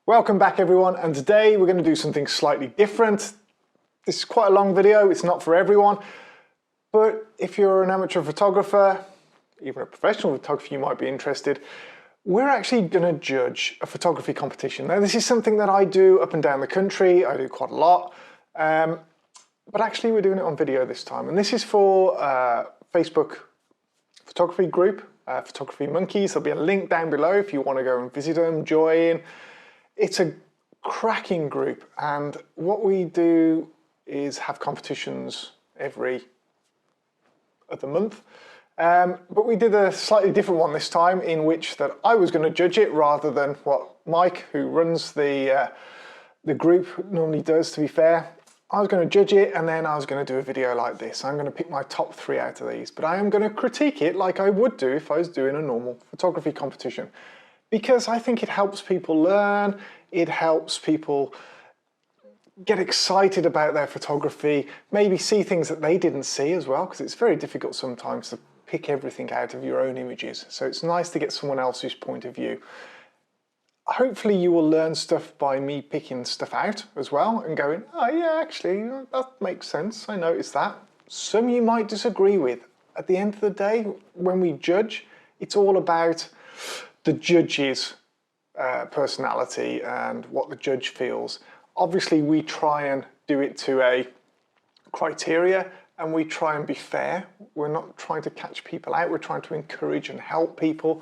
Welcome back everyone, and today we're going to do something slightly different. This is quite a long video, it's not for everyone, but if you're an amateur photographer, even a professional photographer, you might be interested. We're actually going to judge a photography competition. Now this is something that I do up and down the country, I do quite a lot, but actually we're doing it on video this time, and this is for Facebook photography group, Photography Monkeys. There'll be a link down below if you want to go and visit them, join. It's a cracking group, and what we do is have competitions every other month. But we did a slightly different one this time, in which that I was going to judge it rather than what Mike, who runs the group, normally does, to be fair. I was going to judge it, and then I was going to do a video like this. I'm going to pick my top 3 out of these, but I am going to critique it like I would do if I was doing a normal photography competition. Because I think it helps people learn, it helps people get excited about their photography, maybe see things that they didn't see as well, because it's very difficult sometimes to pick everything out of your own images. So it's nice to get someone else's point of view. Hopefully you will learn stuff by me picking stuff out as well and going, oh yeah, actually, that makes sense, I noticed that. Some you might disagree with. At the end of the day, when we judge, it's all about the judge's personality and what the judge feels. Obviously we try and do it to a criteria, and we try and be fair. We're not trying to catch people out, we're trying to encourage and help people,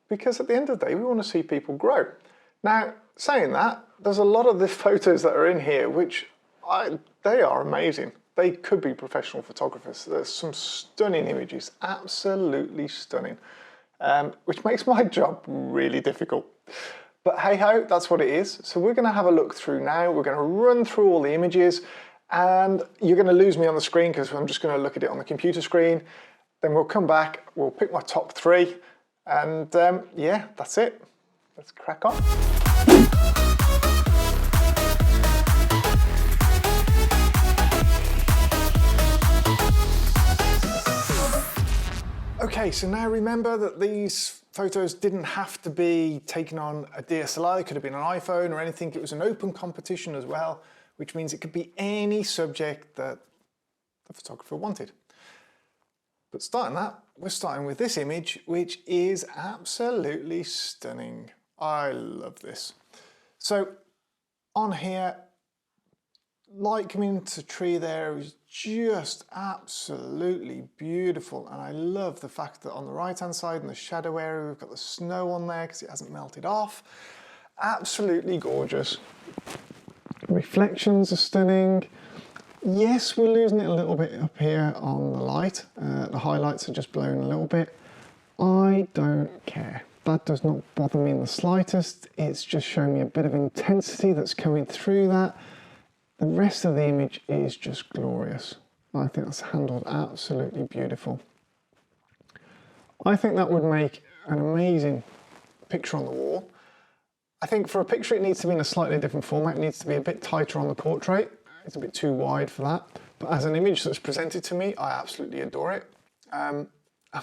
because at the end of the day we want to see people grow. Now, saying that, there's a lot of the photos that are in here which they are amazing. They could be professional photographers. There's some stunning images, absolutely stunning. Which makes my job really difficult. But hey ho, that's what it is. So we're going to have a look through now. We're going to run through all the images, and you're going to lose me on the screen because I'm just going to look at it on the computer screen. Then we'll come back, we'll pick my top 3, and yeah, that's it. Let's crack on. Okay, so now remember that these photos didn't have to be taken on a DSLR, it could have been an iPhone or anything. It was an open competition as well, which means it could be any subject that the photographer wanted. But starting that, we're starting with this image, which is absolutely stunning. I love this. So on here, light coming into the tree there is just absolutely beautiful, and I love the fact that on the right hand side in the shadow area we've got the snow on there because it hasn't melted off. Absolutely gorgeous. Reflections are stunning. Yes, we're losing it a little bit up here on the light. The highlights are just blown a little bit. I don't care. That does not bother me in the slightest. It's just showing me a bit of intensity that's coming through that. The rest of the image is just glorious. I think that's handled absolutely beautiful. I think that would make an amazing picture on the wall. I think for a picture it needs to be in a slightly different format. It needs to be a bit tighter on the portrait. It's a bit too wide for that. But as an image that's presented to me, I absolutely adore it. I've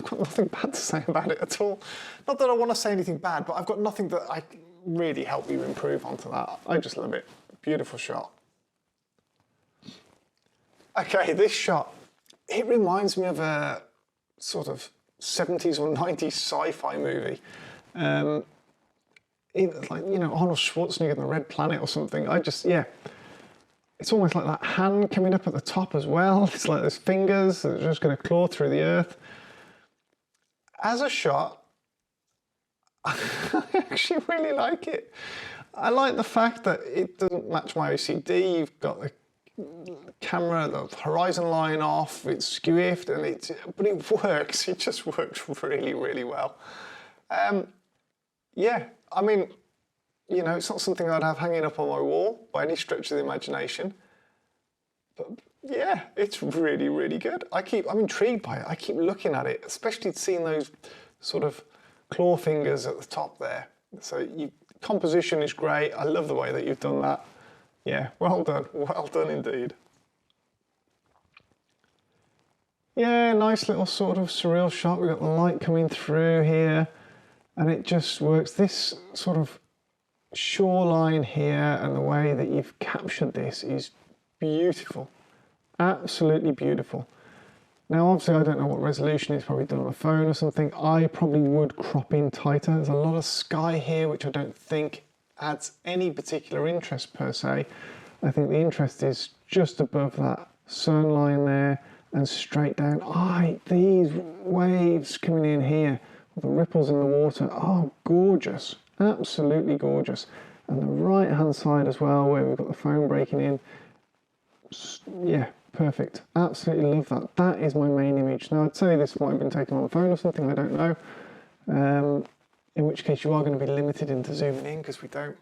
got nothing bad to say about it at all. Not that I want to say anything bad, but I've got nothing that I can really help you improve onto that. I just love it. Beautiful shot. Okay, this shot, it reminds me of a sort of 70s or 90s sci-fi movie. Like, you know, Arnold Schwarzenegger in The Red Planet or something. Yeah. It's almost like that hand coming up at the top as well. It's like those fingers that are just going to claw through the earth. As a shot, I actually really like it. I like the fact that it doesn't match my OCD. You've got the camera, the horizon line off, it's skewiffed, but it works. It just works really, really well. Yeah, I mean, you know, it's not something I'd have hanging up on my wall by any stretch of the imagination. But yeah, it's really, really good. I'm intrigued by it. I keep looking at it, especially seeing those sort of claw fingers at the top there. So composition is great. I love the way that you've done that. Yeah, well done indeed. Yeah, nice little sort of surreal shot. We've got the light coming through here, and it just works. This sort of shoreline here and the way that you've captured this is beautiful. Absolutely beautiful. Now obviously I don't know what resolution, it's probably done on a phone or something. I probably would crop in tighter. There's a lot of sky here which I don't think adds any particular interest per se. I think the interest is just above that sun line there and straight down. These waves coming in here, the ripples in the water, oh gorgeous, absolutely gorgeous. And the right hand side as well where we've got the foam breaking in, yeah, perfect. Absolutely love that. That is my main image. Now I'd say this might have been taken on the phone or something, I don't know. In which case you are going to be limited into zooming in because we don't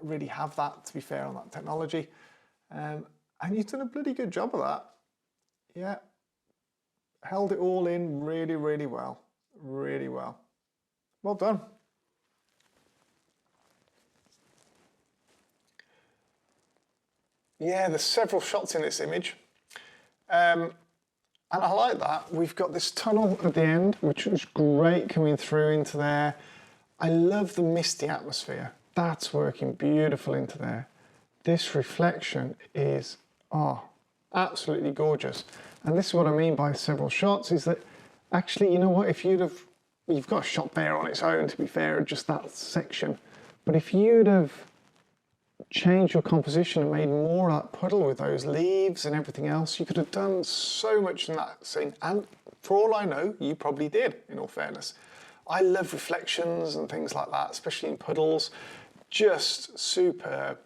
really have that, to be fair, on that technology. And you've done a bloody good job of that. Yeah. Held it all in really, really well. Really well. Well done. Yeah, there's several shots in this image. And I like that. We've got this tunnel at the end, which is great coming through into there. I love the misty atmosphere. That's working beautiful into there. This reflection is, absolutely gorgeous. And this is what I mean by several shots, is that actually, you know what, if you've got a shot there on its own, to be fair, just that section. But if you'd have changed your composition and made more of that puddle with those leaves and everything else, you could have done so much in that scene. And for all I know, you probably did, in all fairness. I love reflections and things like that, especially in puddles. Just superb.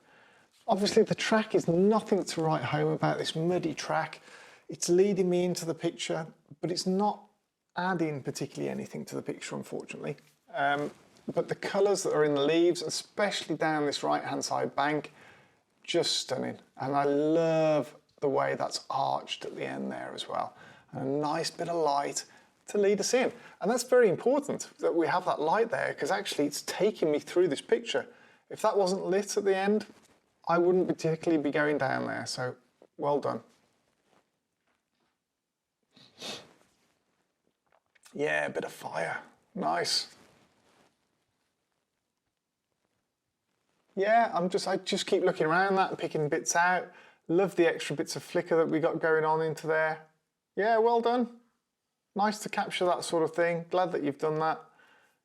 Obviously the track is nothing to write home about, this muddy track. It's leading me into the picture, but it's not adding particularly anything to the picture, unfortunately. But the colours that are in the leaves, especially down this right-hand side bank, just stunning. And I love the way that's arched at the end there as well. And a nice bit of light to lead us in. And that's very important that we have that light there, because actually it's taking me through this picture. If that wasn't lit at the end, I wouldn't particularly be going down there. So well done. Yeah, a bit of fire. Nice. Yeah, I just keep looking around that and picking bits out. Love the extra bits of flicker that we got going on into there. Yeah, well done. Nice to capture that sort of thing. Glad that you've done that.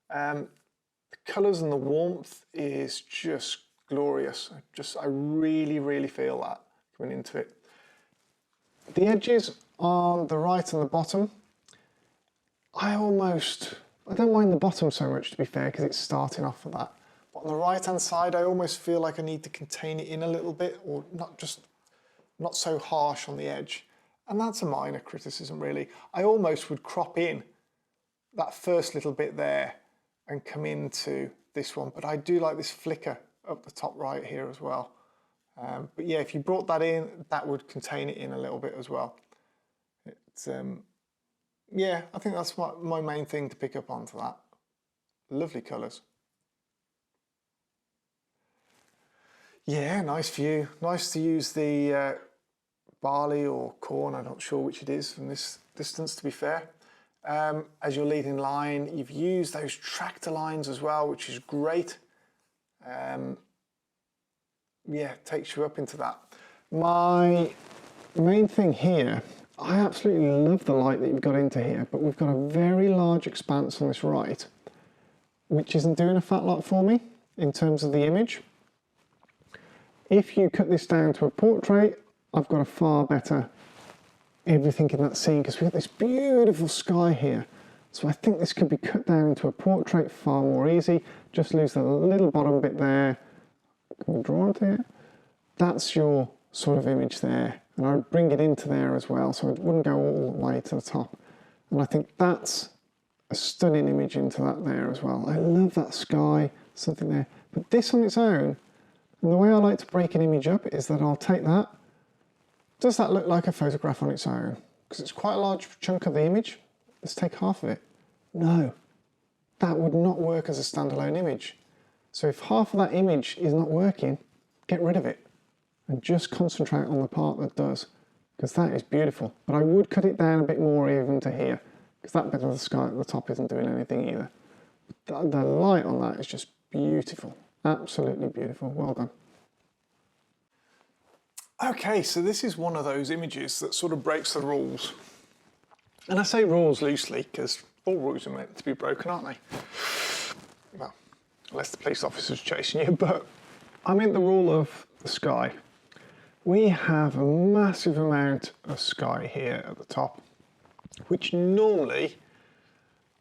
The colours and the warmth is just glorious. I really, really feel that coming into it. The edges on the right and the bottom, I don't mind the bottom so much, to be fair, because it's starting off with that. But on the right hand side, I almost feel like I need to contain it in a little bit, or not so harsh on the edge. And that's a minor criticism, really. I almost would crop in that first little bit there and come into this one, but I do like this flicker up the top right here as well. But yeah, if you brought that in, that would contain it in a little bit as well. It's, yeah, I think that's my main thing to pick up onto that. Lovely colours. Yeah, nice view. Nice to use the barley or corn, I'm not sure which it is from this distance, to be fair. As your leading line, you've used those tractor lines as well, which is great. Yeah, takes you up into that. My main thing here, I absolutely love the light that you've got into here, but we've got a very large expanse on this right, which isn't doing a fat lot for me in terms of the image. If you cut this down to a portrait, I've got a far better everything in that scene, because we've got this beautiful sky here. So I think this could be cut down into a portrait far more easy. Just lose the little bottom bit there. Can we draw it here? That's your sort of image there. And I'd bring it into there as well, so it wouldn't go all the way to the top. And I think that's a stunning image into that there as well. I love that sky, something there. But this on its own, and the way I like to break an image up is that I'll take that. Does that look like a photograph on its own? Because it's quite a large chunk of the image. Let's take half of it. No, that would not work as a standalone image. So if half of that image is not working, get rid of it and just concentrate on the part that does, because that is beautiful. But I would cut it down a bit more even to here, because that bit of the sky at the top isn't doing anything either. The light on that is just beautiful, Absolutely beautiful, well done. Okay, so this is one of those images that sort of breaks the rules. And I say rules loosely because all rules are meant to be broken, aren't they? Well, unless the police officer's chasing you, but I mean the rule of the sky. We have a massive amount of sky here at the top, which normally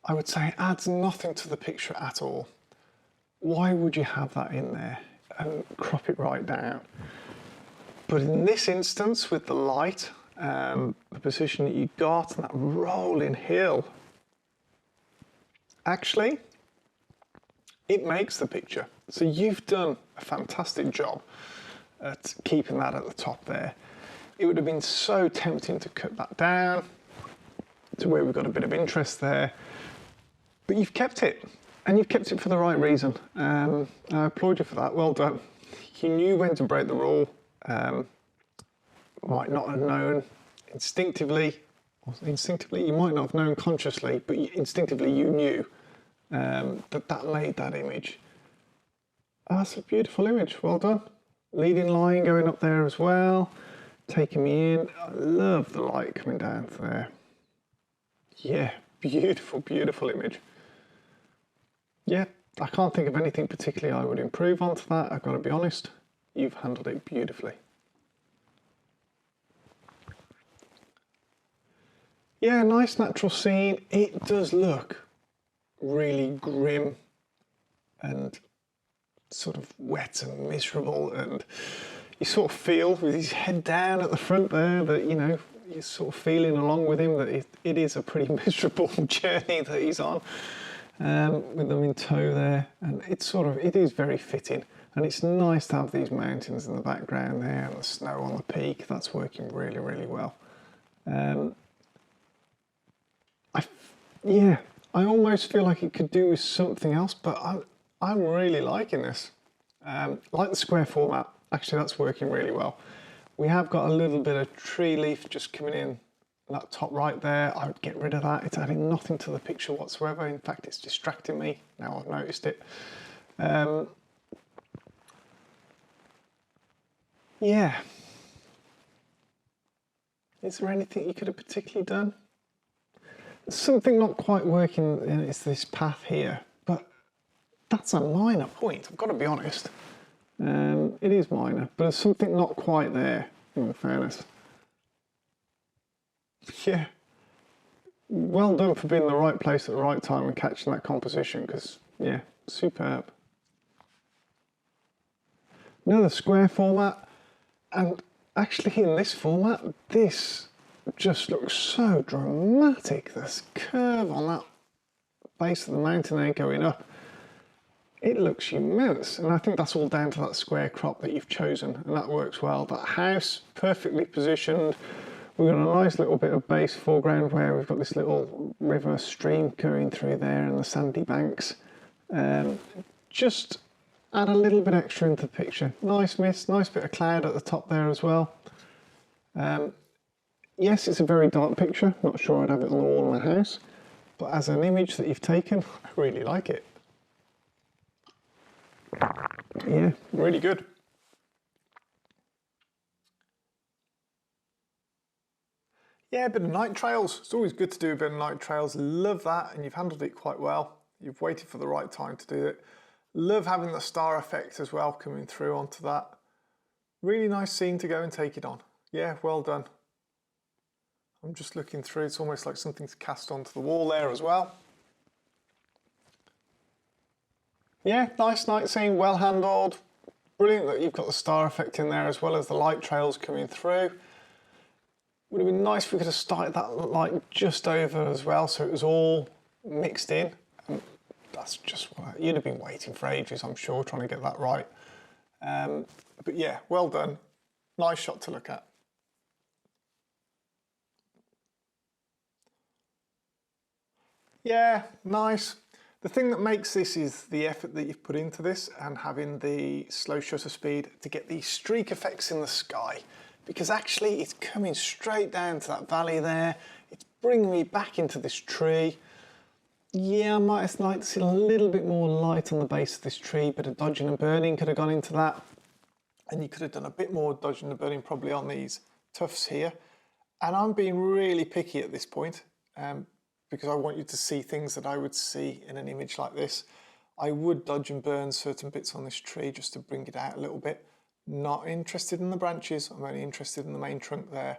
I would say adds nothing to the picture at all. Why would you have that in there and crop it right down? But in this instance, with the light, the position that you got, and that rolling hill, actually, it makes the picture. So you've done a fantastic job at keeping that at the top there. It would have been so tempting to cut that down to where we've got a bit of interest there, but you've kept it, and you've kept it for the right reason. I applaud you for that, well done. You knew when to break the rule. Might not have known instinctively, you might not have known consciously, but instinctively you knew that made that image. Oh, that's a beautiful image, well done. Leading line going up there as well, taking me in. I love the light coming down there. Yeah, beautiful, beautiful image. Yeah, I can't think of anything particularly I would improve onto that, I've got to be honest. You've handled it beautifully. Yeah, nice natural scene. It does look really grim and sort of wet and miserable, and you sort of feel with his head down at the front there that, you know, you're sort of feeling along with him that it is a pretty miserable journey that he's on, with them in tow there, and it is very fitting, and it's nice to have these mountains in the background there and the snow on the peak. That's working really, really well. I almost feel like it could do with something else, but I'm really liking this. Like the square format, actually that's working really well. We have got a little bit of tree leaf just coming in that top right there. I would get rid of that. It's adding nothing to the picture whatsoever. In fact, it's distracting me. Now I've noticed it. Yeah. Is there anything you could have particularly done? Something not quite working is this path here, but that's a minor point, I've got to be honest. It is minor, but there's something not quite there, in all fairness. Yeah, well done for being in the right place at the right time and catching that composition, because, yeah, superb. Another square format, and actually in this format, this just looks so dramatic. This curve on that base of the mountain there going up, it looks immense, and I think that's all down to that square crop that you've chosen, and that works well. That house, perfectly positioned. We've got a nice little bit of base foreground where we've got this little river stream going through there and the sandy banks. Just add a little bit extra into the picture. Nice mist, nice bit of cloud at the top there as well. Yes, it's a very dark picture. Not sure I'd have it on the wall in my house, but as an image that you've taken, I really like it. Yeah, really good. Yeah, a bit of night trails. It's always good to do a bit of night trails. Love that, and you've handled it quite well. You've waited for the right time to do it. Love having the star effect as well coming through onto that. Really nice scene to go and take it on. Yeah, well done. I'm just looking through, it's almost like something to cast onto the wall there as well. Yeah, nice night scene, well handled. Brilliant that you've got the star effect in there as well as the light trails coming through. Would have been nice if we could have started that light just over as well, so it was all mixed in. And that's just what you'd have been waiting for ages, I'm sure, trying to get that right. But yeah, well done. Nice shot to look at. Yeah, nice. The thing that makes this is the effort that you've put into this and having the slow shutter speed to get these streak effects in the sky, because actually it's coming straight down to that valley there. It's bringing me back into this tree. Yeah, I might have liked to see a little bit more light on the base of this tree, bit of dodging and burning could have gone into that. And you could have done a bit more dodging and burning probably on these tufts here. And I'm being really picky at this point because I want you to see things that I would see in an image like this. I would dodge and burn certain bits on this tree just to bring it out a little bit. Not interested in the branches, I'm only interested in the main trunk there.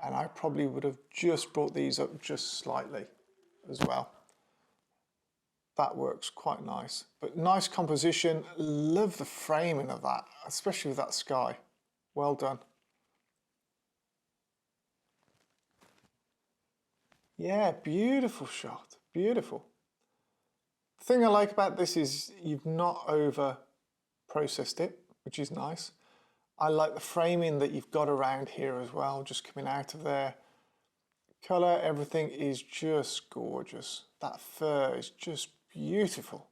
And I probably would have just brought these up just slightly as well. That works quite nice. But nice composition, love the framing of that, especially with that sky. Well done. Yeah, beautiful shot, beautiful. The thing I like about this is you've not over processed it, which is nice. I like the framing that you've got around here as well, just coming out of there. Colour, everything is just gorgeous. That fur is just beautiful.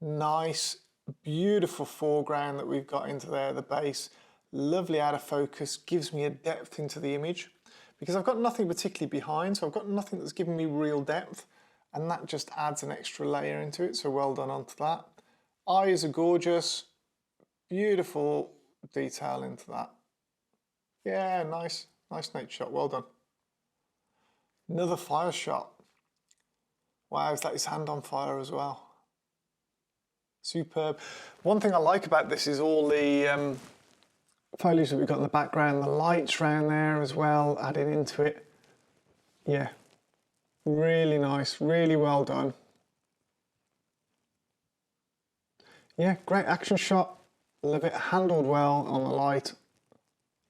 Nice, beautiful foreground that we've got into there, the base. Lovely out of focus, gives me a depth into the image because I've got nothing particularly behind, so I've got nothing that's giving me real depth, and that just adds an extra layer into it, so well done onto that. Eyes are gorgeous, beautiful detail into that. Yeah, nice night shot, well done. Another fire shot. Wow, is that his hand on fire as well? Superb. One thing I like about this is all the foliage that we've got in the background, the lights around there as well, adding into it. Yeah, really nice, really well done. Yeah, great action shot. Love it, handled well on the light.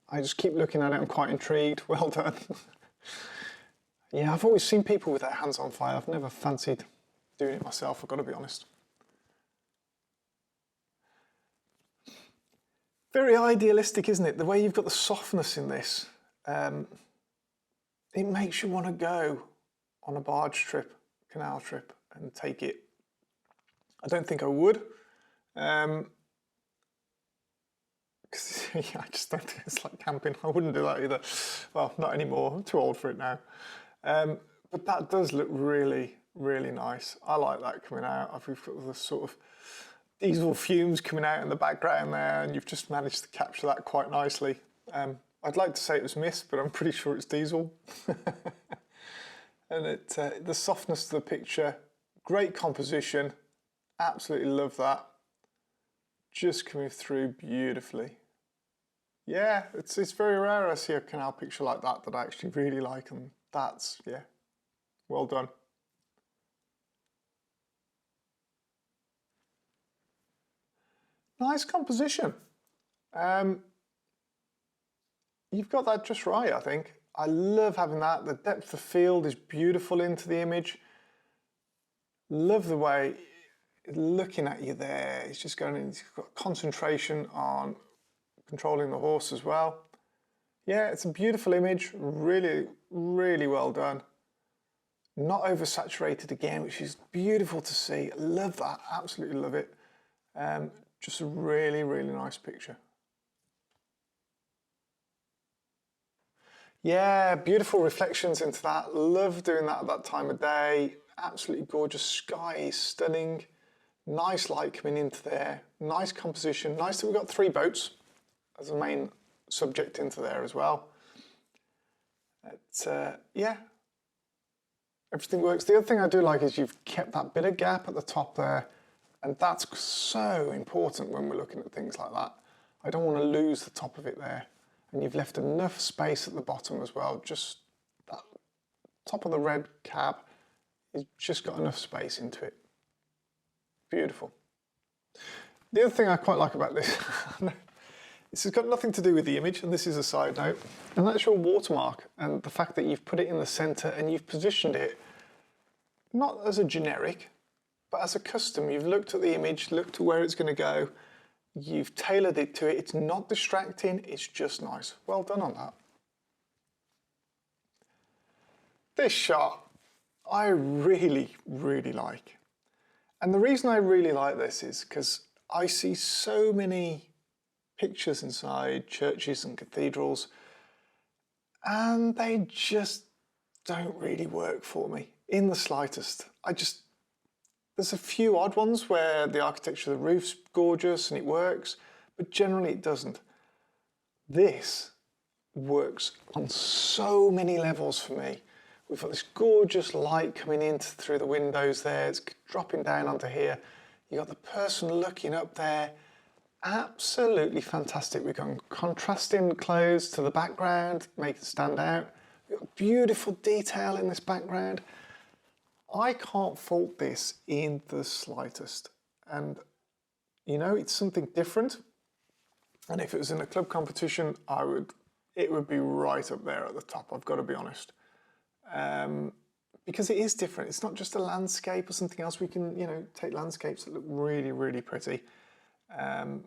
I just keep looking at it, I'm quite intrigued. Well done. Yeah, I've always seen people with their hands on fire. I've never fancied doing it myself, I've got to be honest. Very idealistic, isn't it? The way you've got the softness in this, it makes you want to go on a barge trip, canal trip, and take it. I don't think I would. Yeah, I just don't think it's like camping. I wouldn't do that either. Well, not anymore. I'm too old for it now. But that does look really, really nice. I like that coming out. We've got the sort of diesel fumes coming out in the background there, and you've just managed to capture that quite nicely. I'd like to say it was mist, but I'm pretty sure it's diesel. And the softness of the picture, great composition, absolutely love that. Just coming through beautifully. Yeah, it's very rare I see a canal picture like that I actually really like, and that's, yeah, well done. Nice composition. You've got that just right, I think. I love having that. The depth of field is beautiful into the image. Love the way it's looking at you there. It's just going in, it's got concentration on controlling the horse as well. Yeah, it's a beautiful image. Really, really well done. Not oversaturated again, which is beautiful to see. Love that, absolutely love it. Just a really, really nice picture. Yeah, beautiful reflections into that. Love doing that at that time of day. Absolutely gorgeous sky is stunning. Nice light coming into there. Nice composition. Nice that we've got 3 boats as a main subject into there as well. Yeah, everything works. The other thing I do like is you've kept that bit of gap at the top there, and that's so important when we're looking at things like that. I don't want to lose the top of it there. And you've left enough space at the bottom as well. Just that top of the red cab has just got enough space into it. Beautiful. The other thing I quite like about this, this has got nothing to do with the image, and this is a side note, and that's your watermark and the fact that you've put it in the center and you've positioned it not as a generic, but as a custom. You've looked at the image, looked to where it's going to go, you've tailored it to it. It's not distracting, it's just nice. Well done on that. This shot, I really, really like. And the reason I really like this is because I see so many pictures inside churches and cathedrals, and they just don't really work for me. in the slightest. There's a few odd ones where the architecture of the roof's gorgeous and it works, but generally it doesn't. This works on so many levels for me. We've got this gorgeous light coming in through the windows there, it's dropping down onto here. You've got the person looking up there. Absolutely fantastic. We've got contrasting clothes to the background, make it stand out. We've got beautiful detail in this background. I can't fault this in the slightest. And you know, it's something different. And if it was in a club competition, it would be right up there at the top, I've got to be honest. Because it is different. It's not just a landscape or something else. We can, you know, take landscapes that look really, really pretty and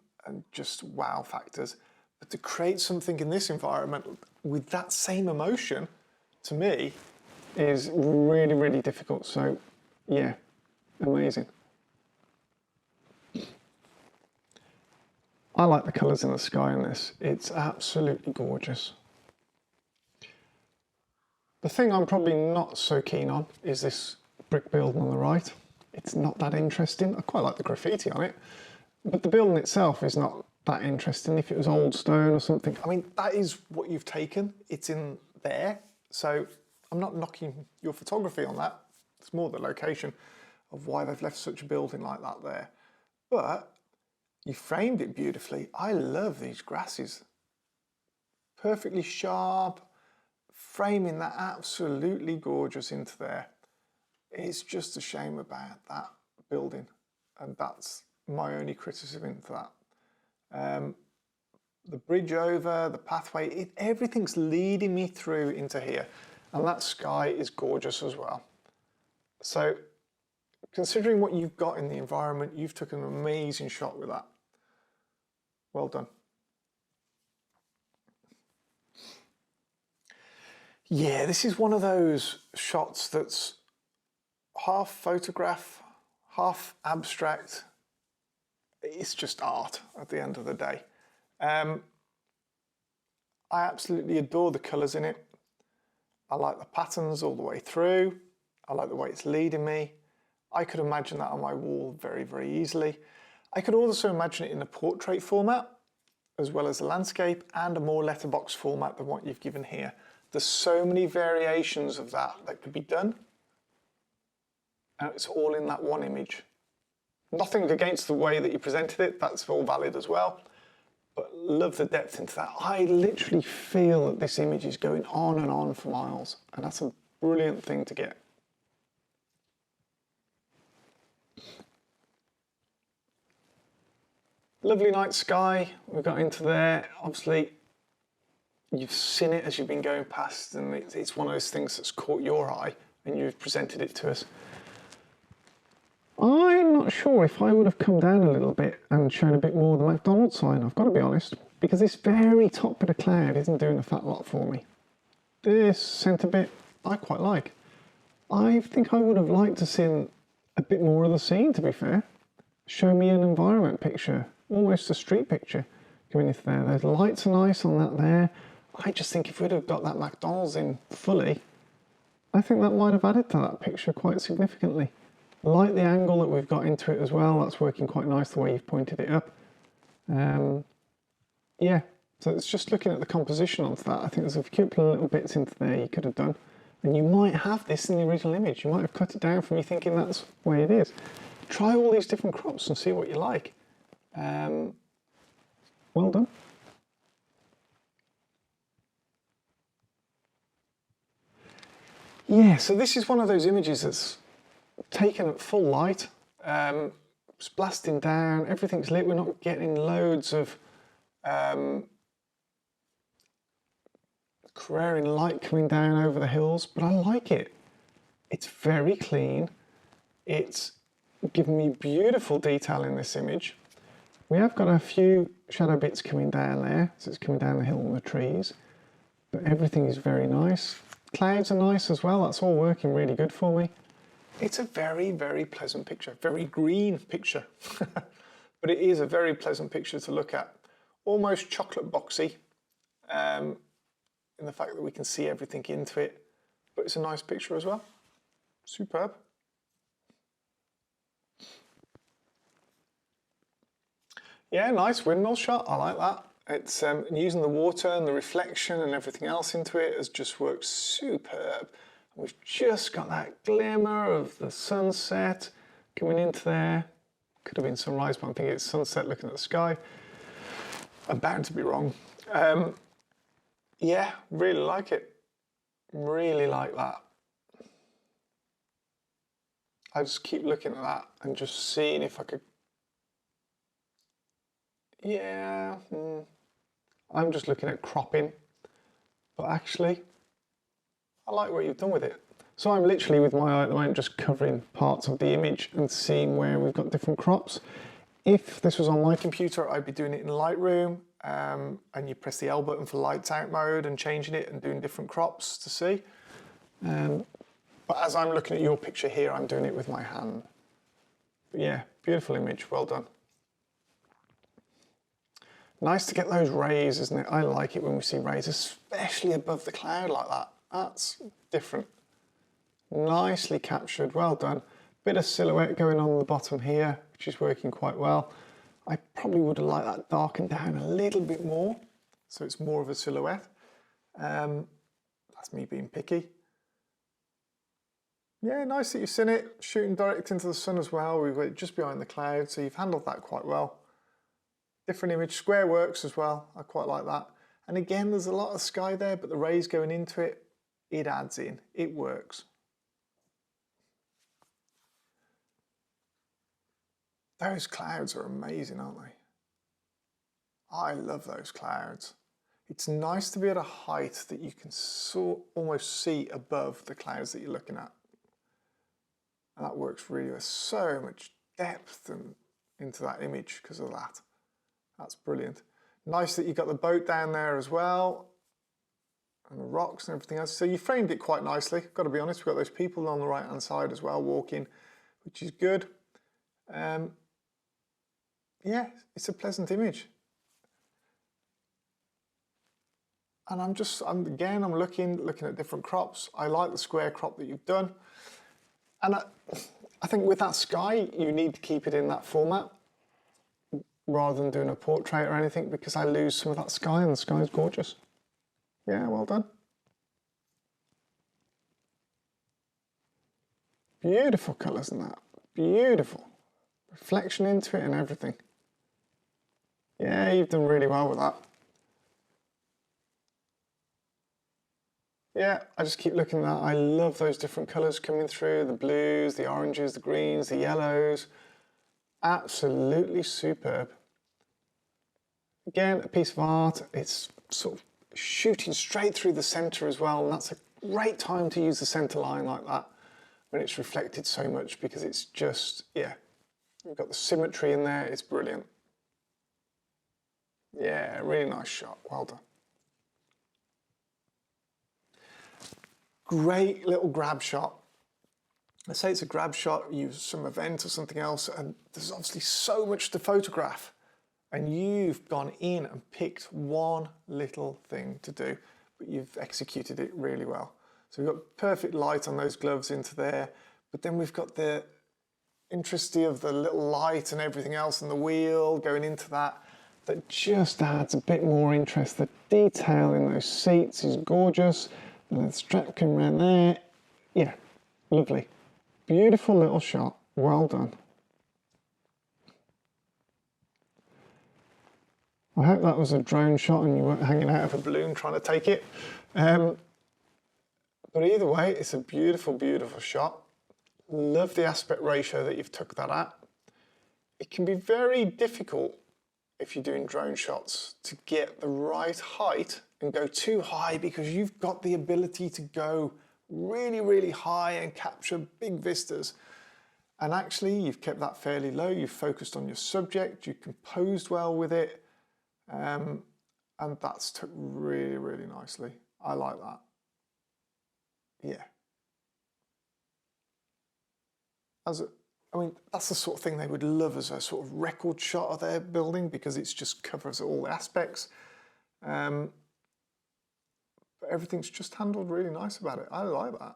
just wow factors. But to create something in this environment with that same emotion, to me, is really, really difficult. So, yeah, amazing. I like the colours in the sky in this. It's absolutely gorgeous. The thing I'm probably not so keen on is this brick building on the right. It's not that interesting. I quite like the graffiti on it, but the building itself is not that interesting. If it was old stone or something, I mean, that is what you've taken. It's in there. So I'm not knocking your photography on that. It's more the location of why they've left such a building like that there. But you framed it beautifully. I love these grasses. Perfectly sharp, framing that absolutely gorgeous into there. It's just a shame about that building, and that's my only criticism into that. The bridge over, the pathway, everything's leading me through into here, and that sky is gorgeous as well. So considering what you've got in the environment, you've taken an amazing shot with that. Well done. Yeah, this is one of those shots that's half photograph, half abstract. It's just art at the end of the day. I absolutely adore the colours in it. I like the patterns all the way through. I like the way it's leading me. I could imagine that on my wall very, very easily. I could also imagine it in a portrait format, as well as a landscape and a more letterbox format than what you've given here. There's so many variations of that could be done. And it's all in that one image. Nothing against the way that you presented it, that's all valid as well. But love the depth into that. I literally feel that this image is going on for miles, and that's a brilliant thing to get. Lovely night sky we've got into there. Obviously, you've seen it as you've been going past, and it's one of those things that's caught your eye and you've presented it to us. I'm not sure if I would have come down a little bit and shown a bit more of the McDonald's sign, I've got to be honest, because this very top bit of cloud isn't doing a fat lot for me. This centre bit I quite like. I think I would have liked to see a bit more of the scene, to be fair. Show me an environment picture, almost a street picture coming into there. Those lights are nice on that there. I just think if we'd have got that McDonald's in fully, I think that might have added to that picture quite significantly. I like the angle that we've got into it as well. That's working quite nice the way you've pointed it up. Yeah, so it's just looking at the composition of that. I think there's a couple of little bits into there you could have done. And you might have this in the original image. You might have cut it down from you thinking that's the way it is. Try all these different crops and see what you like. Well done. Yeah, so this is one of those images that's taken at full light. It's blasting down, everything's lit. We're not getting loads of careering light coming down over the hills, but I like it. It's very clean. It's given me beautiful detail in this image. We have got a few shadow bits coming down there, so it's coming down the hill and the trees, but everything is very nice. Clouds are nice as well, that's all working really good for me. It's a very, very pleasant picture, very green picture, but it is a very pleasant picture to look at. Almost chocolate boxy in the fact that we can see everything into it, but it's a nice picture as well. Superb. Yeah, nice windmill shot, I like that. It's using the water and the reflection and everything else into it has just worked superb. We've just got that glimmer of the sunset coming into there. Could have been sunrise, but I think it's sunset looking at the sky. I'm bound to be wrong. Yeah, really like it. Really like that. I just keep looking at that and just seeing if I could. Yeah, I'm just looking at cropping, but actually, I like what you've done with it. So I'm literally with my eye at the moment just covering parts of the image and seeing where we've got different crops. If this was on my computer, I'd be doing it in Lightroom, and you press the L button for lights out mode and changing it and doing different crops to see. But as I'm looking at your picture here, I'm doing it with my hand. But yeah, beautiful image, well done. Nice to get those rays, isn't it? I like it when we see rays, especially above the cloud like that. That's different. Nicely captured, well done. Bit of silhouette going on the bottom here, which is working quite well. I probably would have liked that darkened down a little bit more, so it's more of a silhouette. That's me being picky. Yeah, nice that you've seen it, shooting direct into the sun as well. We've got it just behind the cloud, so you've handled that quite well. Different image, square works as well, I quite like that. And again, there's a lot of sky there, but the rays going into it, it adds in, it works. Those clouds are amazing, aren't they? I love those clouds. It's nice to be at a height that you can almost see above the clouds that you're looking at. And that works really well. So much depth into that image because of that. That's brilliant. Nice that you've got the boat down there as well, and the rocks and everything else. So you framed it quite nicely. Got to be honest, we've got those people on the right hand side as well walking, which is good. Yeah, it's a pleasant image. And I'm looking at different crops. I like the square crop that you've done. And I think with that sky, you need to keep it in that format rather than doing a portrait or anything, because I lose some of that sky, and the sky is gorgeous. Yeah, well done. Beautiful colours in that. Beautiful. Reflection into it and everything. Yeah, you've done really well with that. Yeah, I just keep looking at that. I love those different colours coming through, the blues, the oranges, the greens, the yellows. Absolutely superb. Again, a piece of art. It's sort of shooting straight through the centre as well, and that's a great time to use the centre line like that when it's reflected so much, because it's just, yeah, you've got the symmetry in there, it's brilliant. Yeah, really nice shot, well done. Great little grab shot. Let's say it's a grab shot, use some event or something else, and there's obviously so much to photograph, and you've gone in and picked one little thing to do, but you've executed it really well. So we've got perfect light on those gloves into there, but then we've got the interest of the little light and everything else and the wheel going into that just adds a bit more interest. The detail in those seats is gorgeous, and the strap coming around there, yeah, lovely. Beautiful little shot, well done. I hope that was a drone shot and you weren't hanging out of a balloon trying to take it. But either way, it's a beautiful, beautiful shot. Love the aspect ratio that you've took that at. It can be very difficult if you're doing drone shots to get the right height and go too high, because you've got the ability to go really, really high and capture big vistas. And actually, you've kept that fairly low. You've focused on your subject. You composed well with it. And that's took really, really nicely. I like that. Yeah. I mean, that's the sort of thing they would love as a sort of record shot of their building, because it just covers all aspects. But everything's just handled really nice about it. I like that.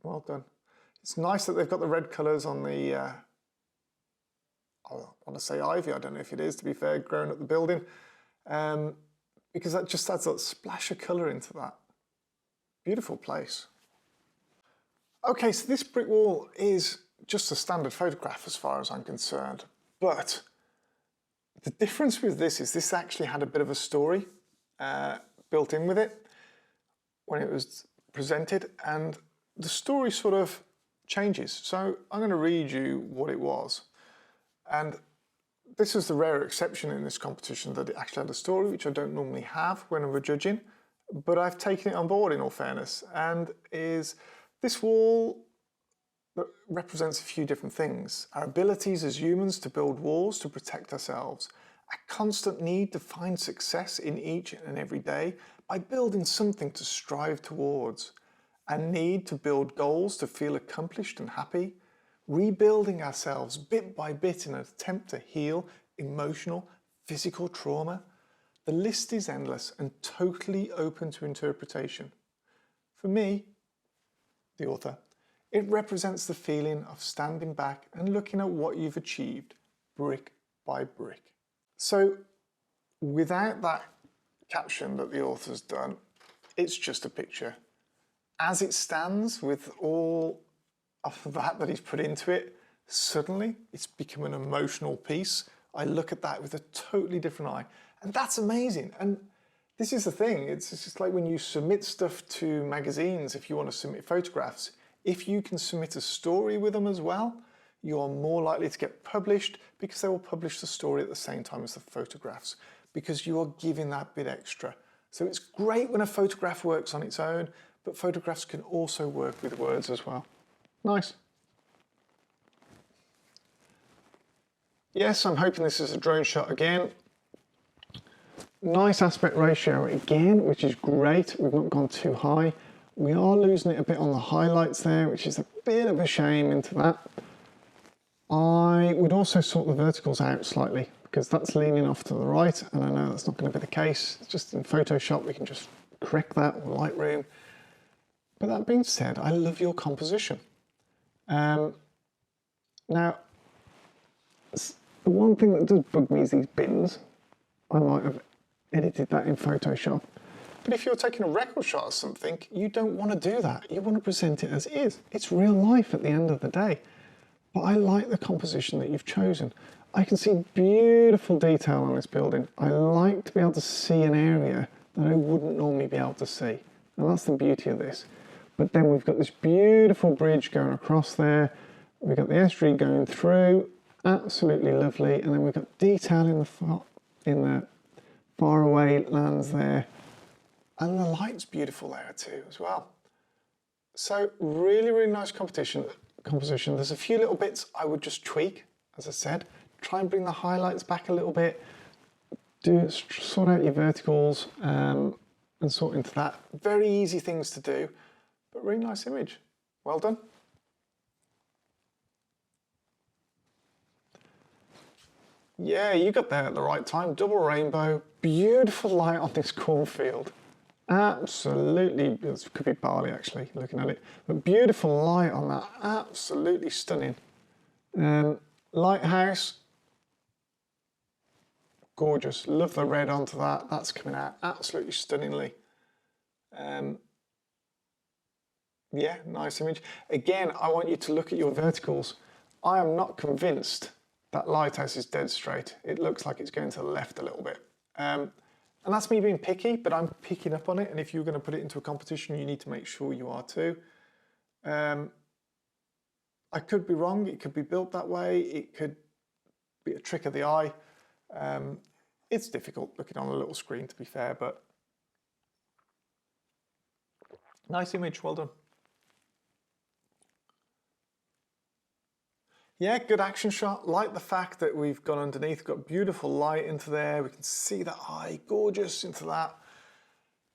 Well done. It's nice that they've got the red colours on the, I want to say ivy, I don't know if it is, to be fair, growing up the building, because that just adds that splash of colour into that. Beautiful place. Okay, so this brick wall is just a standard photograph as far as I'm concerned, but the difference with this actually had a bit of a story built in with it when it was presented, and the story sort of changes. So I'm going to read you what it was. And this is the rare exception in this competition that it actually had a story, which I don't normally have when we're judging, but I've taken it on board in all fairness, and is this wall represents a few different things. Our abilities as humans to build walls to protect ourselves, a constant need to find success in each and every day by building something to strive towards, a need to build goals to feel accomplished and happy, rebuilding ourselves bit by bit in an attempt to heal emotional, physical trauma. The list is endless and totally open to interpretation. For me, the author, it represents the feeling of standing back and looking at what you've achieved, brick by brick. So without that caption that the author's done, it's just a picture. As it stands, with all of that he's put into it, suddenly it's become an emotional piece. I look at that with a totally different eye, and that's amazing. And this is the thing, it's just like when you submit stuff to magazines, if you want to submit photographs, if you can submit a story with them as well, you are more likely to get published because they will publish the story at the same time as the photographs, because you are giving that bit extra. So it's great when a photograph works on its own, but photographs can also work with words as well. Nice. Yes, I'm hoping this is a drone shot again. Nice aspect ratio again, which is great. We've not gone too high. We are losing it a bit on the highlights there, which is a bit of a shame into that. I would also sort the verticals out slightly because that's leaning off to the right, and I know that's not going to be the case. It's just in Photoshop, we can just correct that, or Lightroom. But that being said, I love your composition. Now, the one thing that does bug me is these bins. I might have edited that in Photoshop. But if you're taking a record shot of something, you don't want to do that. You want to present it as is. It's real life at the end of the day. But I like the composition that you've chosen. I can see beautiful detail on this building. I like to be able to see an area that I wouldn't normally be able to see. And that's the beauty of this. But then we've got this beautiful bridge going across there. We've got the estuary going through. Absolutely lovely. And then we've got detail in the far away lands there. And the light's beautiful there too as well. So really, really nice composition. There's a few little bits I would just tweak, as I said. Try and bring the highlights back a little bit. Sort out your verticals and sort into that. Very easy things to do, but really nice image. Well done. Yeah, you got there at the right time. Double rainbow, beautiful light on this cornfield. Absolutely, this could be barley actually, looking at it. But beautiful light on that, absolutely stunning. Lighthouse, gorgeous. Love the red onto that, that's coming out absolutely stunningly. Yeah, nice image. Again, I want you to look at your verticals. I am not convinced that lighthouse is dead straight. It looks like it's going to the left a little bit. And that's me being picky, but I'm picking up on it. And if you're going to put it into a competition, you need to make sure you are too. I could be wrong. It could be built that way. It could be a trick of the eye. It's difficult looking on a little screen, to be fair, but nice image. Well done. Yeah, good action shot. Like the fact that we've gone underneath, got beautiful light into there. We can see that eye, gorgeous into that.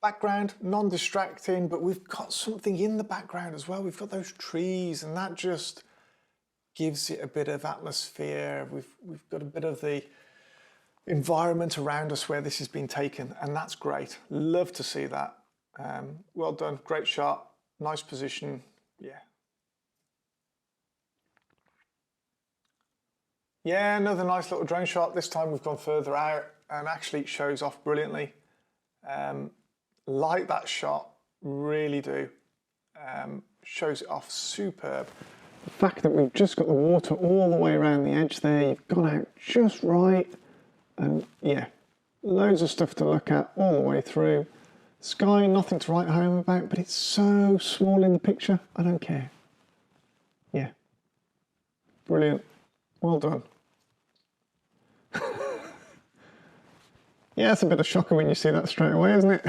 Background, non-distracting, but we've got something in the background as well. We've got those trees, and that just gives it a bit of atmosphere. We've got a bit of the environment around us where this has been taken, and that's great. Love to see that. Well done, great shot, nice position. Yeah, Yeah, another nice little drone shot. This time we've gone further out and actually it shows off brilliantly. Like that shot, really do. Shows it off superb. The fact that we've just got the water all the way around the edge there, you've gone out just right. And yeah, loads of stuff to look at all the way through. Sky, nothing to write home about, but it's so small in the picture, I don't care. Yeah, brilliant, well done. Yeah, it's a bit of shocker when you see that straight away, isn't it?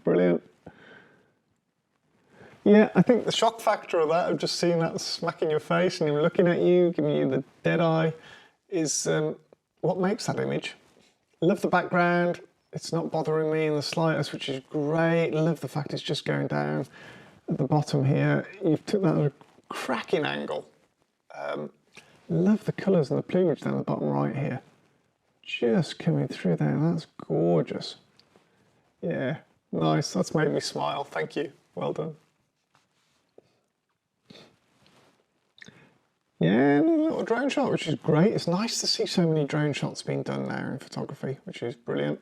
Brilliant. Yeah, I think the shock factor of that, of just seeing that smack in your face and him looking at you, giving you the dead eye, is what makes that image. Love the background. It's not bothering me in the slightest, which is great. Love the fact it's just going down at the bottom here. You've took that at a cracking angle. Love the colours and the plumage down the bottom right here. Just coming through there, that's gorgeous. Yeah, nice, that's made me smile, thank you, well done. Yeah, a little drone shot, which is great. It's nice to see so many drone shots being done now in photography, which is brilliant.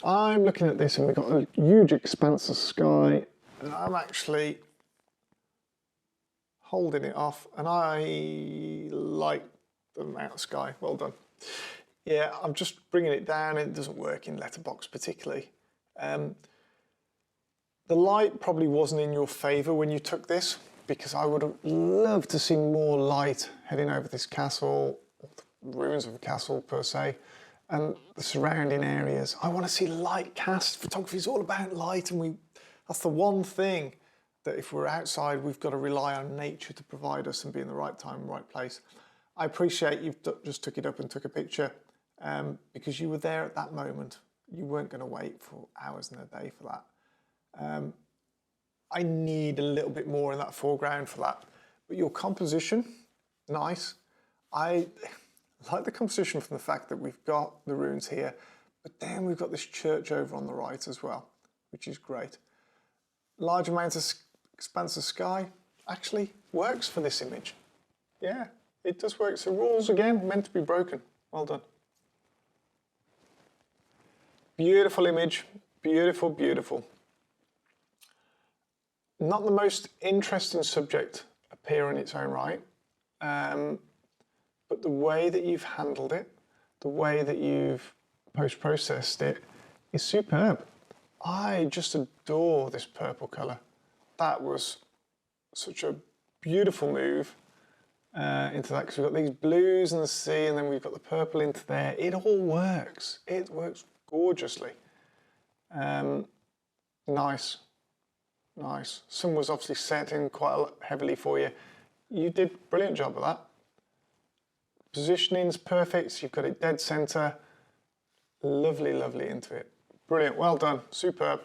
I'm looking at this and we've got a huge expanse of sky, and I'm actually holding it off, and I like the amount of sky. Well done. Yeah, I'm just bringing it down, and it doesn't work in letterbox particularly. The light probably wasn't in your favour when you took this, because I would have loved to see more light heading over this castle, or the ruins of a castle per se, and the surrounding areas. I want to see light cast. Photography is all about light, and that's the one thing that if we're outside, we've got to rely on nature to provide us and be in the right time, right place. I appreciate you've just took it up and took a picture because you were there at that moment. You weren't going to wait for hours in a day for that. I need a little bit more in that foreground for that. But your composition, nice. I like the composition from the fact that we've got the ruins here, but then we've got this church over on the right as well, which is great. Large amounts of expanse of sky actually works for this image. Yeah, it does work. So rules again, meant to be broken. Well done. Beautiful image, beautiful, beautiful. Not the most interesting subject appear in its own right, but the way that you've handled it, the way that you've post-processed it is superb. I just adore this purple colour. That was such a beautiful move into that, because we've got these blues in the sea and then we've got the purple into there. It all works. It works gorgeously. Nice, nice. Sun was obviously setting quite heavily for you. You did a brilliant job of that. Positioning's perfect. You've got it dead centre. Lovely, lovely into it. Brilliant, well done, superb.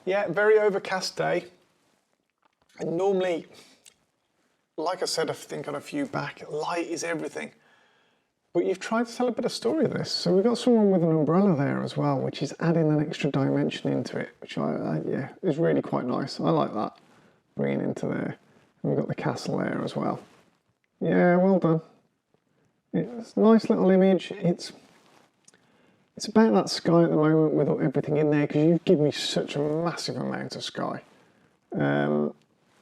Yeah, very overcast day. And normally, like I said, I think on a few back, light is everything. But you've tried to tell a bit of story of this. So we've got someone with an umbrella there as well, which is adding an extra dimension into it, which yeah, is really quite nice. I like that, bringing into there. And we've got the castle there as well. Yeah, well done. It's a nice little image. It's about that sky at the moment with everything in there, because you've given me such a massive amount of sky that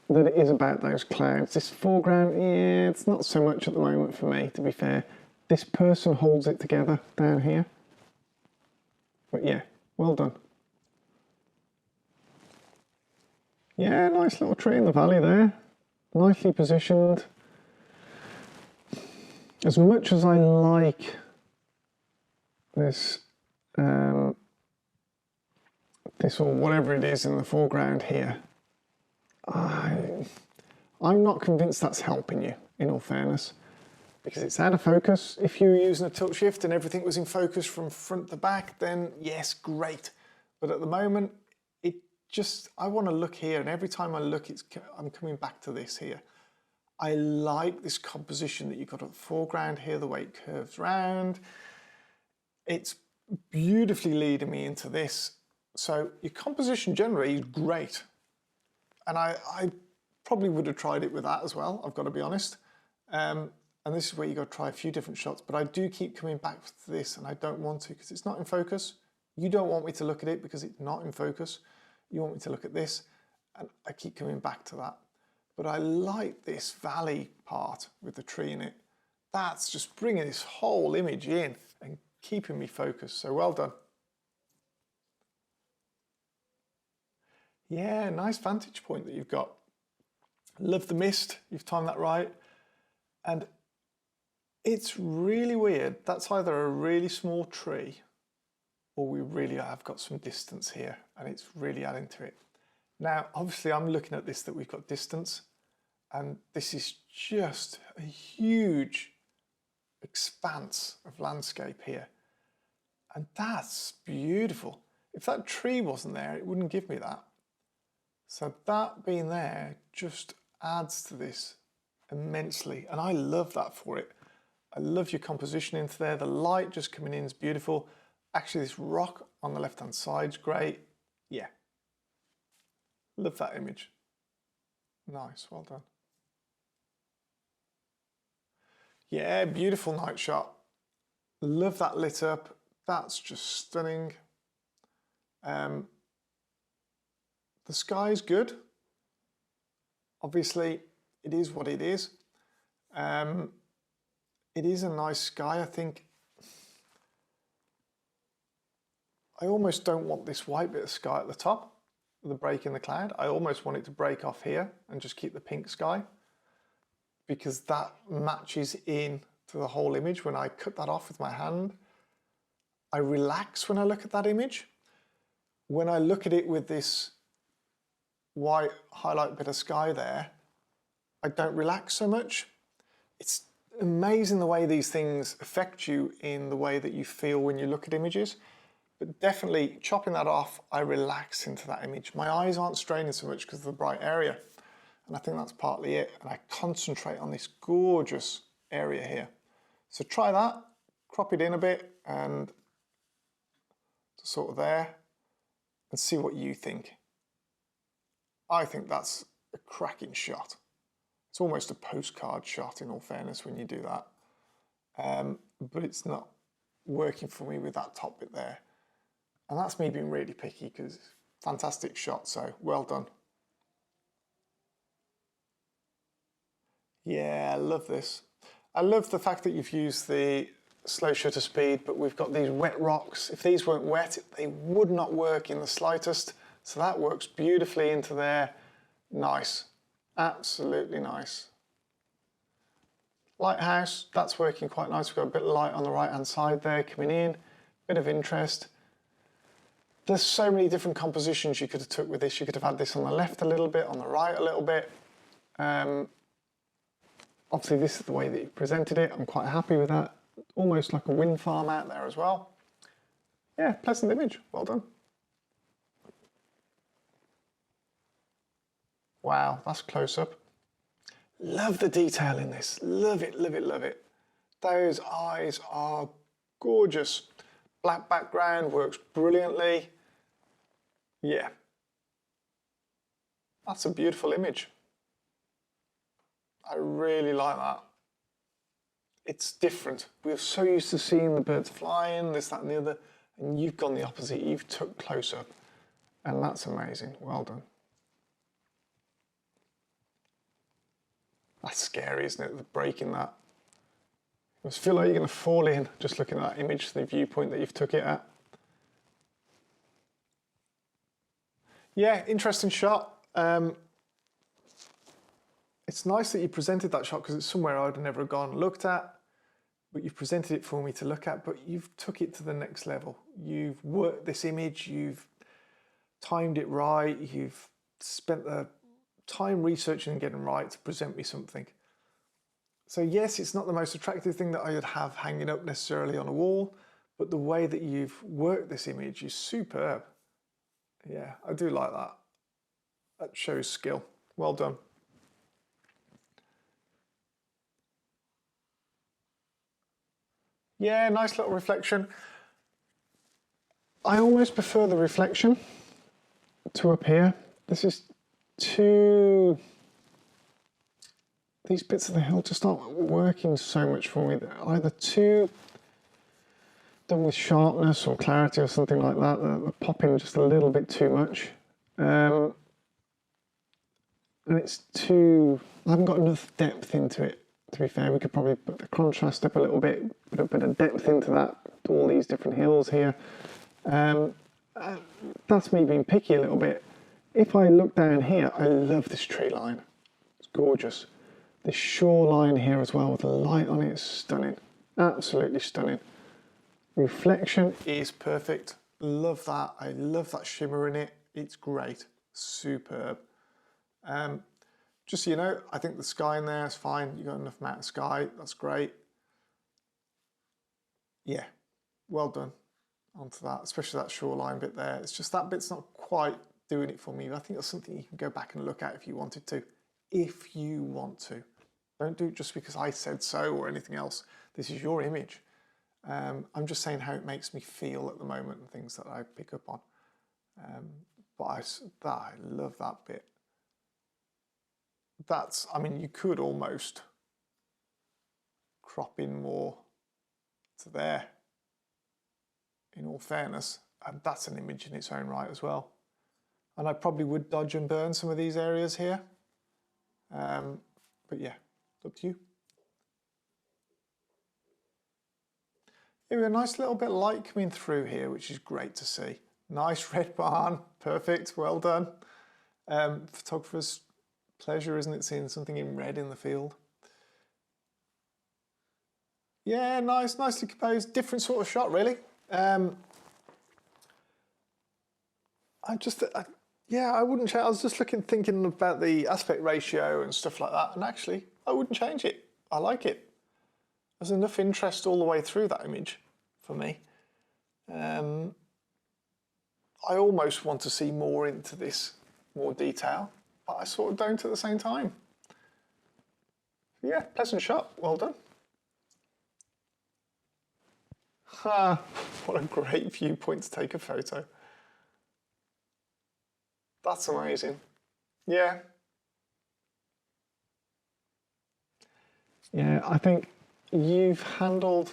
it is about those clouds. This foreground, yeah, it's not so much at the moment for me, to be fair. This person holds it together down here. But yeah, well done. Yeah, nice little tree in the valley there. Nicely positioned. As much as I like this, this or whatever it is in the foreground here, I'm not convinced that's helping you, in all fairness, because it's out of focus. If you were using a tilt shift and everything was in focus from front to back, then yes, great. But at the moment, I want to look here, and every time I look, I'm coming back to this here. I like this composition that you've got at the foreground here, the way it curves round. It's beautifully leading me into this. So your composition generally is great. And I probably would have tried it with that as well, I've got to be honest. And this is where you got to try a few different shots, but I do keep coming back to this and I don't want to because it's not in focus. You don't want me to look at it because it's not in focus. You want me to look at this and I keep coming back to that. But I like this valley part with the tree in it. That's just bringing this whole image in and keeping me focused. So well done. Yeah, nice vantage point that you've got. Love the mist, you've timed that right. And it's really weird. That's either a really small tree or we really have got some distance here and it's really adding to it. Now, obviously I'm looking at this that we've got distance and this is just a huge expanse of landscape here. And that's beautiful. If that tree wasn't there, it wouldn't give me that. So that being there just adds to this immensely. And I love that for it. I love your composition into there. The light just coming in is beautiful. Actually, this rock on the left-hand side is great. Yeah. Love that image. Nice, well done. Yeah, beautiful night shot. Love that lit up. That's just stunning. The sky's good. Obviously, it is what it is. It is a nice sky, I think. I almost don't want this white bit of sky at the top, the break in the cloud. I almost want it to break off here and just keep the pink sky because that matches in to the whole image. When I cut that off with my hand, I relax when I look at that image. When I look at it with this white highlight bit of sky there, I don't relax so much. It's amazing the way these things affect you in the way that you feel when you look at images. But definitely chopping that off, I relax into that image. My eyes aren't straining so much because of the bright area. And I think that's partly it. And I concentrate on this gorgeous area here. So try that, crop it in a bit and sort of there and see what you think. I think that's a cracking shot. It's almost a postcard shot in all fairness when you do that. But it's not working for me with that top bit there. And that's me being really picky because fantastic shot, so well done. Yeah, I love this. I love the fact that you've used the slow shutter speed, but we've got these wet rocks. If these weren't wet, they would not work in the slightest. So that works beautifully into there. Nice, absolutely nice. Lighthouse, that's working quite nice. We've got a bit of light on the right-hand side there coming in, bit of interest. There's so many different compositions you could have took with this. You could have had this on the left a little bit, on the right a little bit. Obviously this is the way that you presented it. I'm quite happy with that. Almost like a wind farm out there as well. Yeah, pleasant image, well done. Wow, that's close up. Love the detail in this, love it, love it, love it. Those eyes are gorgeous. Black background works brilliantly. Yeah, that's a beautiful image. I really like that. It's different. We're so used to seeing the birds flying, this, that and the other, and you've gone the opposite. You've took close up, and that's amazing. Well done. That's scary, isn't it, the break in that. You must feel like you're going to fall in just looking at that image, the viewpoint that you've took it at. Yeah, interesting shot. It's nice that you presented that shot because it's somewhere I would have never gone and looked at, but you've presented it for me to look at, but you've took it to the next level. You've worked this image, you've timed it right, you've spent the time researching and getting right to present me something. So yes, it's not the most attractive thing that I would have hanging up necessarily on a wall, but the way that you've worked this image is superb. Yeah, I do like that. That shows skill. Well done. Yeah, nice little reflection. I almost prefer the reflection to up here. This is too... These bits of the hill just aren't working so much for me. They're either too done with sharpness or clarity or something like that. They're popping just a little bit too much. And it's too... I haven't got enough depth into it, to be fair. We could probably put the contrast up a little bit, put a bit of depth into that, to all these different hills here. That's me being picky a little bit. If I look down here, I love this tree line. It's gorgeous. This shoreline here as well with the light on it is stunning. Absolutely stunning. Reflection is perfect. Love that. I love that shimmer in it. It's great. Superb. Just so you know, I think the sky in there is fine. You've got enough amount of sky. That's great. Yeah, well done onto that, especially that shoreline bit there. It's just that bit's not quite doing it for me. I think that's something you can go back and look at if you wanted to. If you want to. Don't do it just because I said so or anything else. This is your image. I'm just saying how it makes me feel at the moment and things that I pick up on. But I love that bit. That's, I mean, you could almost crop in more to there, in all fairness, and that's an image in its own right as well. And I probably would dodge and burn some of these areas here. But yeah, it's up to you. Yeah, a nice little bit of light coming through here, which is great to see. Nice red barn, perfect, well done. Photographer's pleasure, isn't it, seeing something in red in the field? Yeah, nice, nicely composed, different sort of shot, really. Yeah, I wouldn't change. I was just thinking about the aspect ratio and stuff like that, and actually, I wouldn't change it. I like it. There's enough interest all the way through that image for me. I almost want to see more into this, more detail, but I sort of don't at the same time. Yeah, pleasant shot. Well done. Ha! What a great viewpoint to take a photo. That's amazing. Yeah. Yeah, I think you've handled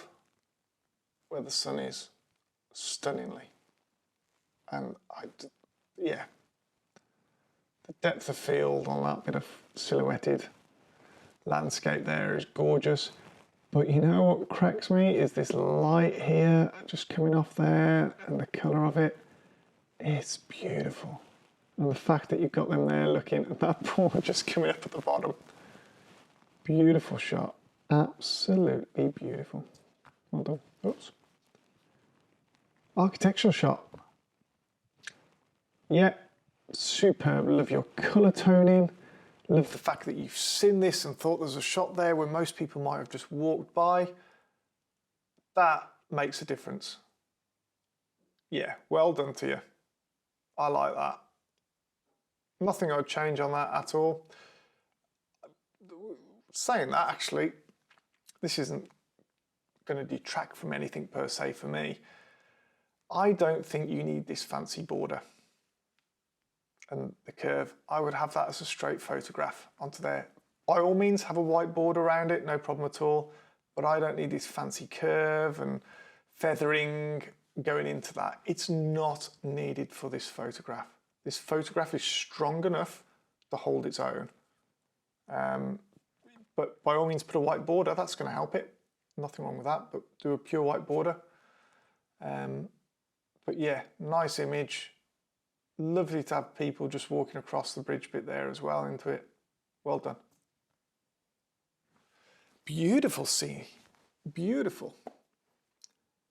where the sun is stunningly. And yeah, the depth of field on that bit of silhouetted landscape there is gorgeous. But you know what cracks me is this light here just coming off there and the colour of it. It's beautiful. And the fact that you've got them there looking at that pool just coming up at the bottom. Beautiful shot. Absolutely beautiful. Well done. Oops. Architectural shot. Yeah, superb. Love your colour toning. Love the fact that you've seen this and thought there's a shot there where most people might have just walked by. That makes a difference. Yeah, well done to you. I like that. Nothing I'd change on that at all. Saying that, actually, this isn't going to detract from anything per se for me. I don't think you need this fancy border and the curve. I would have that as a straight photograph onto there. By all means, have a white border around it, no problem at all. But I don't need this fancy curve and feathering going into that. It's not needed for this photograph. This photograph is strong enough to hold its own. But by all means, put a white border, that's going to help it. Nothing wrong with that, but do a pure white border. But yeah, nice image. Lovely to have people just walking across the bridge bit there as well into it. Well done. Beautiful scene. Beautiful.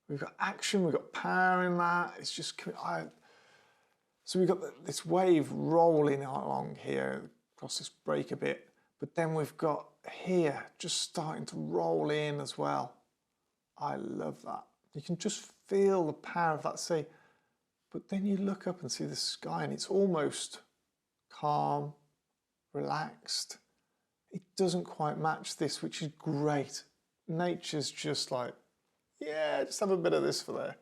We've got action, we've got power in that. It's just, so we've got this wave rolling along here across this break a bit, but then we've got here just starting to roll in as well. I love that. You can just feel the power of that sea. But then you look up and see the sky and it's almost calm, relaxed. It doesn't quite match this, which is great. Nature's just like, yeah, just have a bit of this for there.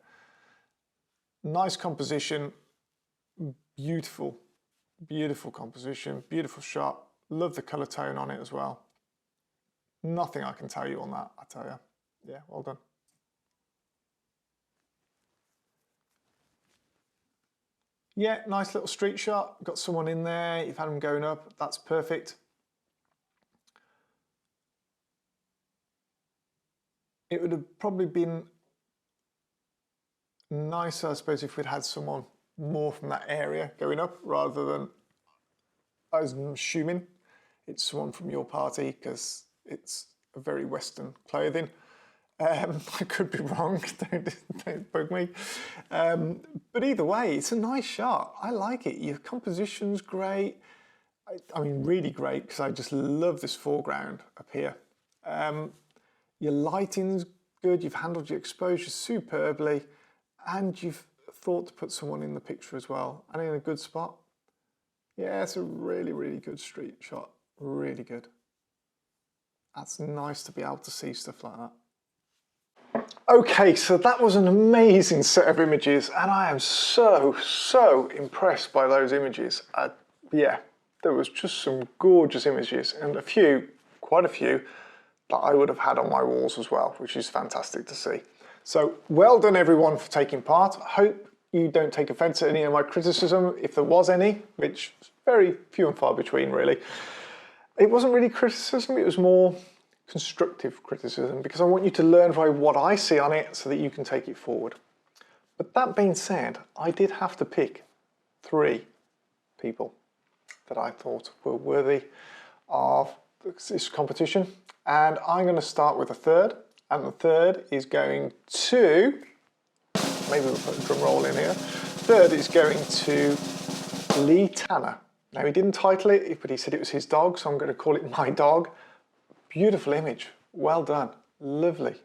Nice composition, beautiful, beautiful composition, beautiful shot. Love the color tone on it as well. Nothing I can tell you on that, I tell you. Yeah, well done. Yeah, nice little street shot. Got someone in there, you've had them going up, that's perfect. It would have probably been nicer, I suppose, if we'd had someone more from that area going up rather than, I was assuming it's someone from your party because it's a very Western clothing. I could be wrong, don't bug me. But either way, it's a nice shot. I like it. Your composition's great. I mean, really great, because I just love this foreground up here. Your lighting's good. You've handled your exposure superbly, and you've thought to put someone in the picture as well, and in a good spot. Yeah, it's a really, really good street shot. Really good. That's nice to be able to see stuff like that. Okay, so that was an amazing set of images, and I am so impressed by those images. Yeah, there was just some gorgeous images, and quite a few, that I would have had on my walls as well, which is fantastic to see. So well done everyone for taking part. I hope you don't take offense at any of my criticism, if there was any, which is very few and far between really. It wasn't really criticism, it was more constructive criticism, because I want you to learn by what I see on it so that you can take it forward. But that being said, I did have to pick 3 people that I thought were worthy of this competition, and I'm going to start with a third, and the third is going to, maybe we'll put a drum roll in here, third is going to Lee Tanner. Now he didn't title it, but he said it was his dog, so I'm going to call it my dog. Beautiful image, well done, lovely,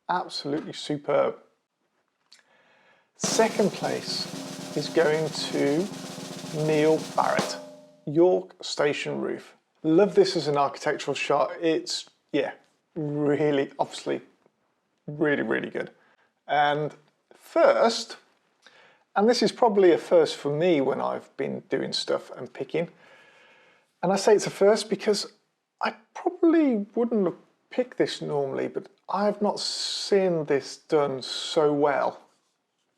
absolutely superb. Second place is going to Neil Barrett, York Station Roof. Love this as an architectural shot. It's, yeah, really, obviously, really good. And first, and this is probably a first for me when I've been doing stuff and picking, and I say it's a first because I probably wouldn't have picked this normally, but I've not seen this done so well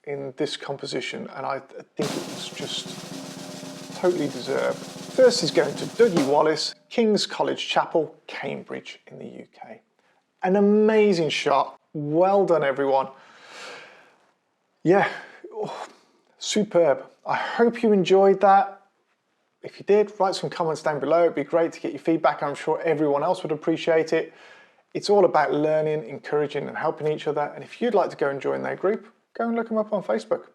in this composition, and I think it was just totally deserved. First is going to Dougie Wallace, King's College Chapel, Cambridge in the UK. An amazing shot, well done everyone. Yeah, oh, superb. I hope you enjoyed that. If you did, write some comments down below. It'd be great to get your feedback. I'm sure everyone else would appreciate it. It's all about learning, encouraging and helping each other. And if you'd like to go and join their group, go and look them up on Facebook.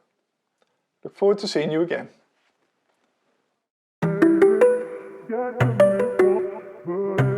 Look forward to seeing you again. Got to move forward.